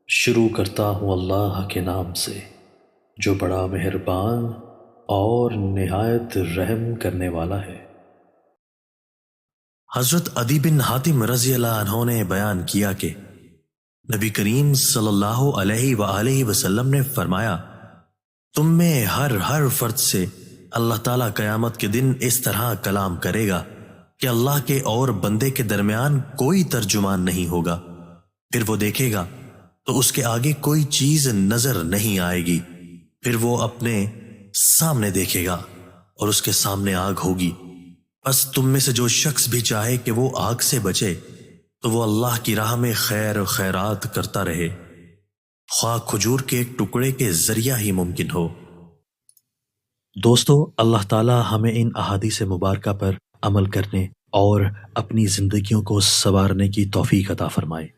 شروع کرتا ہوں اللہ کے نام سے جو بڑا مہربان اور نہایت رحم کرنے والا ہے۔ حضرت عدی بن حاتم رضی اللہ عنہ نے بیان کیا کہ نبی کریم صلی اللہ علیہ وآلہ وسلم نے فرمایا، تم میں ہر فرد سے اللہ تعالیٰ قیامت کے دن اس طرح کلام کرے گا کہ اللہ کے اور بندے کے درمیان کوئی ترجمان نہیں ہوگا۔ پھر وہ دیکھے گا تو اس کے آگے کوئی چیز نظر نہیں آئے گی، پھر وہ اپنے سامنے دیکھے گا اور اس کے سامنے آگ ہوگی۔ بس تم میں سے جو شخص بھی چاہے کہ وہ آگ سے بچے تو وہ اللہ کی راہ میں خیر و خیرات کرتا رہے، خواہ کھجور کے ایک ٹکڑے کے ذریعہ ہی ممکن ہو۔ دوستو، اللہ تعالی ہمیں ان احادیث مبارکہ پر عمل کرنے اور اپنی زندگیوں کو سنوارنے کی توفیق عطا فرمائے۔